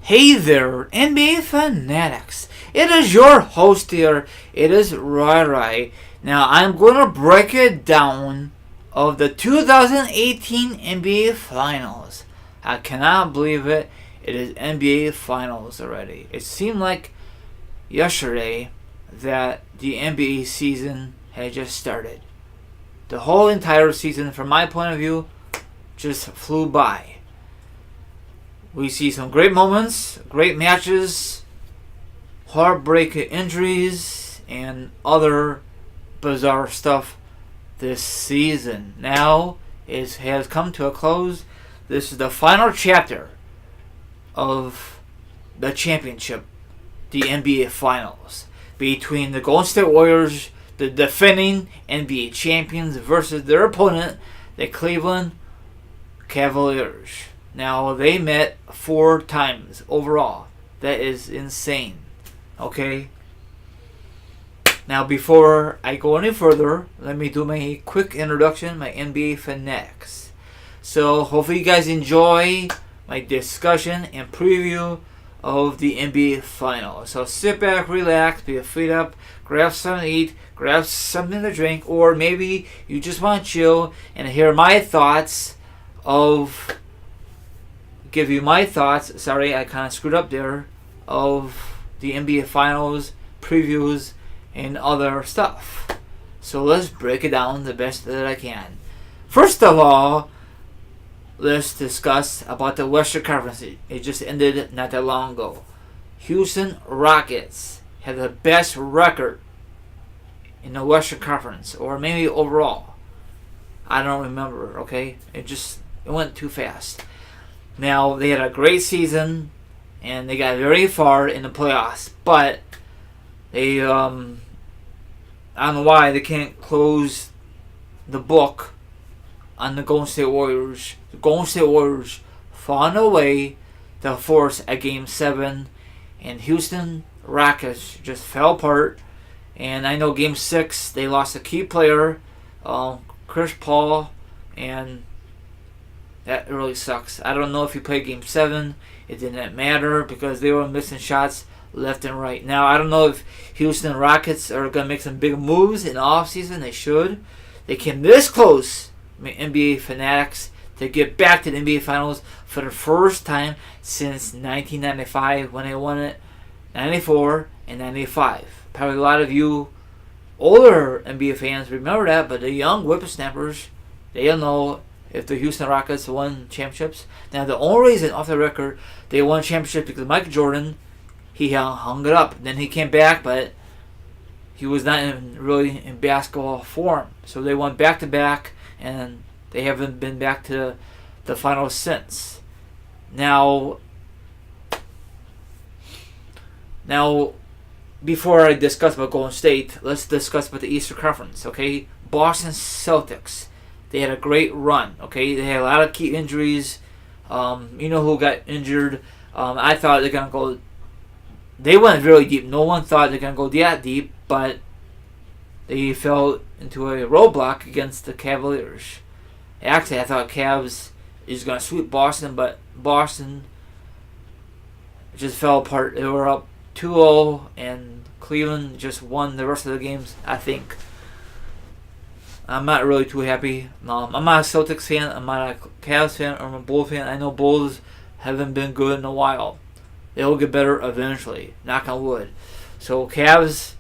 Hey there, NBA fanatics. It is your host here. It is Ryry. Now I'm going to break it down of the 2018 NBA Finals. I cannot believe it. It is NBA Finals already. It seemed like yesterday that the NBA season had just started. The whole entire season, from my point of view, just flew by. We see some great moments, great matches, heartbreak injuries, and other bizarre stuff this season. Now it has come to a close. This is the final chapter of the championship, the NBA Finals, between the Golden State Warriors, the defending NBA champions, versus their opponent, the Cleveland Cavaliers. Now, they met 4 times overall. That is insane. Okay? Now, before I go any further, let me do my quick introduction, my NBA fanatics. So, hopefully you guys enjoy my discussion and preview of the NBA Finals. So, sit back, relax, be your feet up, grab something to eat, grab something to drink, or maybe you just want to chill and hear my thoughts give you my thoughts, sorry, I kind of screwed up there, of the NBA Finals, previews, and other stuff. So let's break it down the best that I can. First of all, let's discuss about the Western Conference. It just ended not that long ago. Houston Rockets have the best record in the Western Conference, or maybe overall. I don't remember, okay? It went too fast. Now, they had a great season, and they got very far in the playoffs, but they, I don't know why, they can't close the book on the Golden State Warriors. The Golden State Warriors found a way to force a Game 7, and Houston Rockets just fell apart. And I know Game 6, they lost a key player, Chris Paul, and that really sucks. I don't know if you played Game 7. It didn't matter because they were missing shots left and right. Now, I don't know if Houston Rockets are going to make some big moves in the offseason. They should. They came this close, NBA fanatics, to get back to the NBA Finals for the first time since 1995 when they won it, 94 and 95. Probably a lot of you older NBA fans remember that, but the young whippersnappers, they don't know if the Houston Rockets won championships. Now, the only reason, off the record, they won championships because Michael Jordan, he hung it up. Then he came back, but he was not really in basketball form. So they won back-to-back, and they haven't been back to the finals since. Now, before I discuss about Golden State, let's discuss about the Eastern Conference, okay? Boston Celtics. They had a great run, okay? They had a lot of key injuries. You know who got injured. I thought they're going to go... They went really deep. No one thought they're going to go that deep, but they fell into a roadblock against the Cavaliers. Actually, I thought Cavs is going to sweep Boston, but Boston just fell apart. They were up 2-0, and Cleveland just won the rest of the games, I think. I'm not really too happy. I'm not a Celtics fan. I'm not a Cavs fan. I'm a Bulls fan. I know Bulls haven't been good in a while. They'll get better eventually. Knock on wood. So Cavs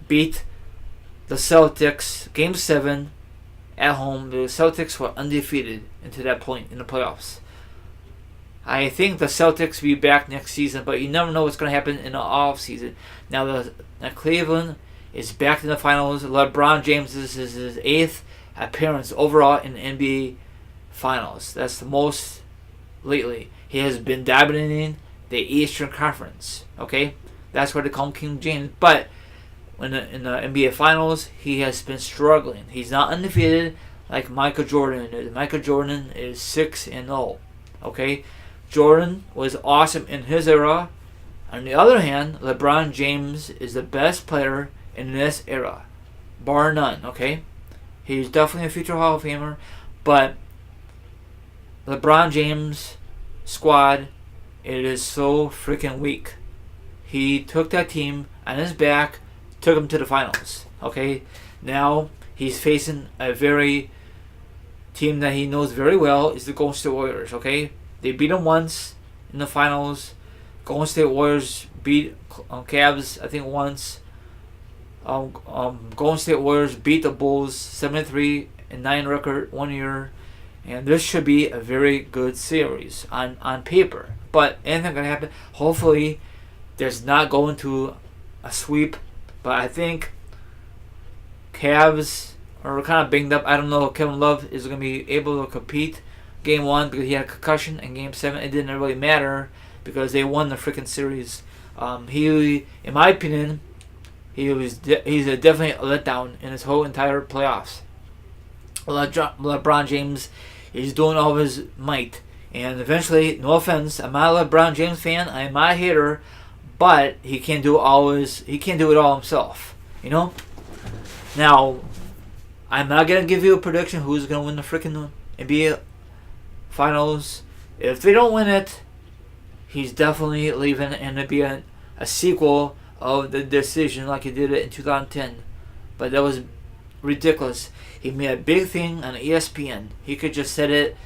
beat the Celtics Game 7 at home. The Celtics were undefeated until that point in the playoffs. I think the Celtics will be back next season, but you never know what's going to happen in the off season. Now the Cleveland is back in the finals. LeBron James is his 8th appearance overall in the NBA Finals. That's the most lately. He has been dominating the Eastern Conference. Okay, that's why they call him King James. But in the NBA Finals, he has been struggling. He's not undefeated like Michael Jordan is. Michael Jordan is 6-0. Okay, Jordan was awesome in his era. On the other hand, LeBron James is the best player in this era, bar none, okay? He's definitely a future Hall of Famer, but LeBron James' squad it is so freaking weak. He took that team on his back, took them to the finals. Okay, now he's facing a very team that he knows very well is the Golden State Warriors. Okay, they beat him once in the finals. Golden State Warriors beat Cavs, I think, once. Golden State Warriors beat the Bulls 73-9 record 1 year, and this should be a very good series on paper. But anything can happen. Hopefully, there's not going to a sweep. But I think Cavs are kind of banged up. I don't know if Kevin Love is going to be able to compete Game 1 because he had a concussion. In Game 7, it didn't really matter because they won the freaking series. He, in my opinion, he's definitely a letdown in his whole entire playoffs. LeBron James is doing all of his might. And eventually, no offense, I'm not a LeBron James fan. I'm not a hater. But he can't do it all himself. You know? Now, I'm not going to give you a prediction who's going to win the freaking NBA Finals. If they don't win it, he's definitely leaving, and it'll be a sequel of the decision like he did it in 2010. But that was ridiculous. He made a big thing on ESPN. He could just said it,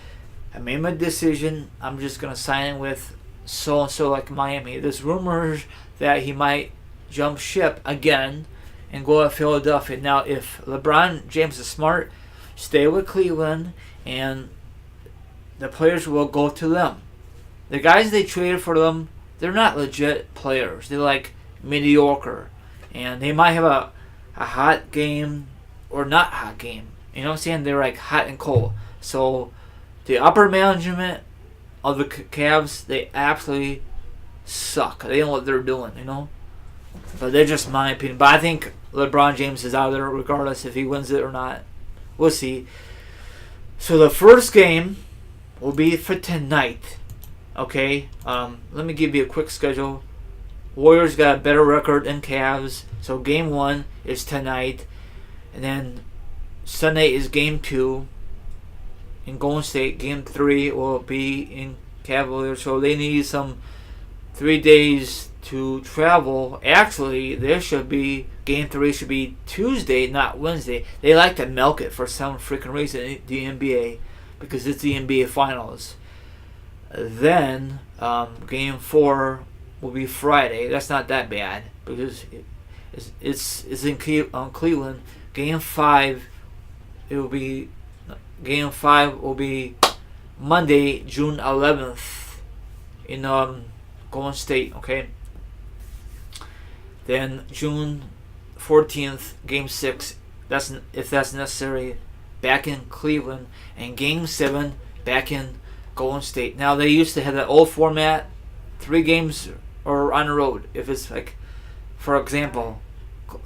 I made my decision, I'm just going to sign with so-and-so like Miami. There's rumors that he might jump ship again and go to Philadelphia. Now, if LeBron James is smart, stay with Cleveland, and the players will go to them. The guys they traded for them, they're not legit players. They're like mediocre. And they might have a hot game or not hot game. You know what I'm saying? They're like hot and cold. So the upper management of the Cavs, they absolutely suck. They know what they're doing, you know? But they're just my opinion. But I think LeBron James is out there regardless if he wins it or not. We'll see. So the first game will be for tonight. Okay? Let me give you a quick schedule. Warriors got a better record than Cavs. So game 1 is tonight. And then Sunday is game 2 in Golden State. Game 3 will be in Cavaliers. So they need some 3 days to travel. Actually, game 3 should be Tuesday, not Wednesday. They like to milk it for some freaking reason, the NBA, because it's the NBA Finals. Then game 4 will be Friday. That's not that bad because it's in Cleveland. Game 5 will be Monday, June 11th in Golden State. Okay. Then June 14th, Game 6. If that's necessary, back in Cleveland, and Game 7 back in Golden State. Now they used to have that old format, 3 games or on the road. If it's like, for example,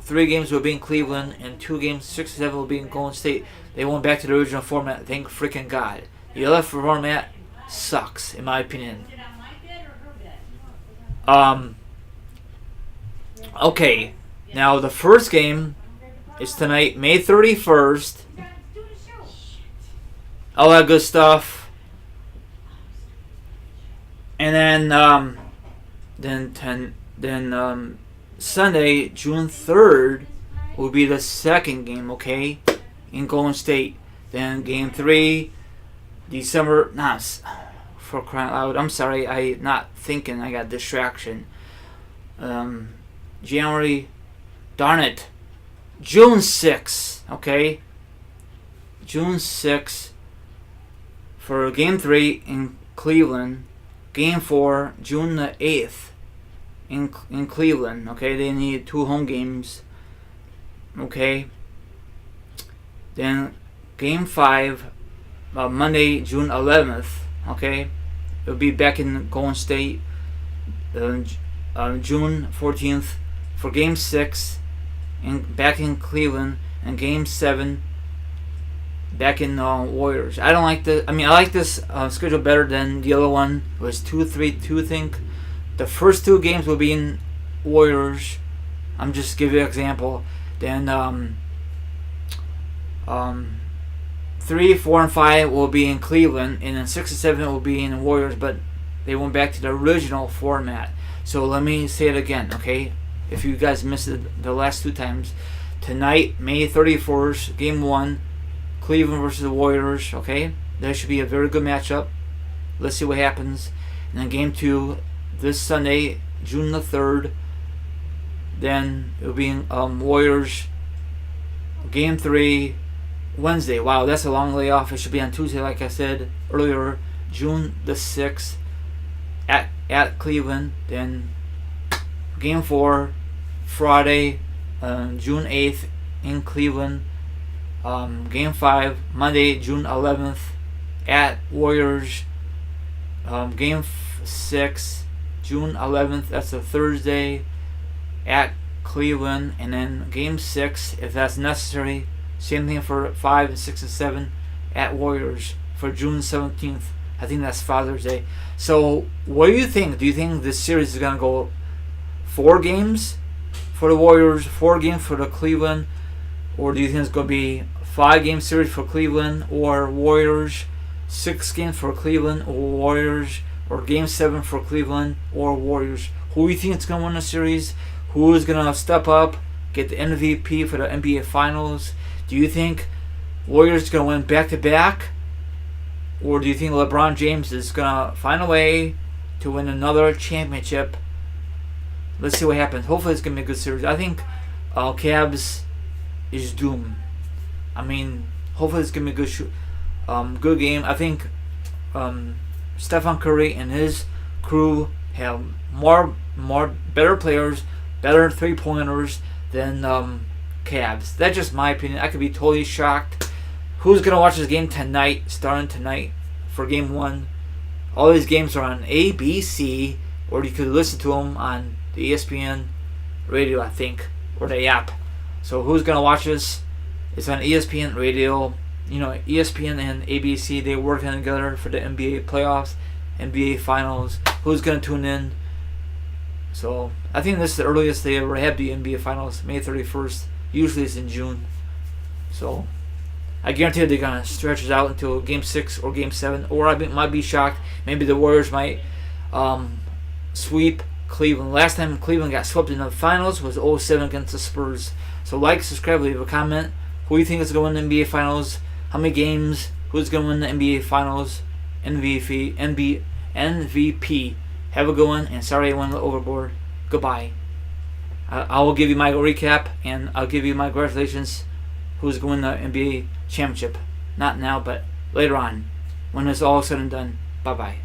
3 games will be in Cleveland and 2 games, 6 or 7 will be in Golden State. They went back to the original format. Thank freaking God. The other format sucks, in my opinion. Okay, now the first game is tonight, May 31st. All that good stuff. And then Sunday, June 3rd, will be the second game, okay, in Golden State. Then game 3, for crying out loud, I'm sorry, I not thinking, I got distraction. June 6th, okay? June 6th for game 3 in Cleveland. Game 4, June the 8th in Cleveland, okay? They need 2 home games, okay? Then game 5, Monday, June 11th, okay? It'll be back in Golden State. June 14th for game 6 back in Cleveland, and game 7 back in Warriors. I like this schedule better than the other one. It was 2-3-2, I think. The first 2 games will be in Warriors. I'm just giving you an example. Then 3, 4, and 5 will be in Cleveland, and then 6 and 7 will be in Warriors. But They went back to the original format. So let me say it again, okay? If you guys missed it the last 2 times. Tonight, May 31st, Game 1, Cleveland versus the Warriors, okay? That should be a very good matchup. Let's see what happens. And then Game 2, this Sunday, June the 3rd. Then it'll be Warriors, Game 3, Wednesday. Wow, that's a long layoff. It should be on Tuesday, like I said earlier, June the 6th at Cleveland. Then Game 4, Friday, June 8th in Cleveland. Game 5, Monday, June 11th at Warriors. Game 6, June 11th, that's a Thursday, at Cleveland. And then Game 6, if that's necessary, same thing for 5 and 6 and 7 at Warriors for June 17th. I think that's Father's Day. So what do you think? Do you think this series is going to go 4 games for the Warriors, 4 games for the Cleveland? Or do you think it's going to be 5-game series for Cleveland or Warriors, 6 games for Cleveland or Warriors, or Game 7 for Cleveland or Warriors? Who do you think is going to win the series? Who is going to step up, get the MVP for the NBA Finals? Do you think Warriors are going to win back-to-back? Or do you think LeBron James is going to find a way to win another championship? Let's see what happens. Hopefully it's going to be a good series. I think Cavs is doomed. I mean, hopefully it's going to be a good game. I think Stephen Curry and his crew have more better players, better 3-pointers than Cavs. That's just my opinion. I could be totally shocked. Who's going to watch this game tonight, starting tonight for Game 1? All these games are on ABC, or you could listen to them on the ESPN radio, I think, or the app. So who's going to watch this? It's on ESPN radio. You know, ESPN and ABC, they're working together for the NBA playoffs, NBA Finals. Who's going to tune in? So I think this is the earliest they ever have the NBA Finals, May 31st. Usually it's in June. So I guarantee they're going to stretch it out until Game 6 or Game 7. Or I might be shocked. Maybe the Warriors might sweep Cleveland. Last time Cleveland got swept in the finals was 0-7 against the Spurs. So like, subscribe, leave a comment. Who do you think is going to win the NBA Finals? How many games? Who's going to win the NBA Finals? MVP. Have a good one. And sorry I went overboard. Goodbye. I will give you my recap, and I'll give you my congratulations. Who's going to win the NBA championship? Not now, but later on, when it's all said and done. Bye-bye.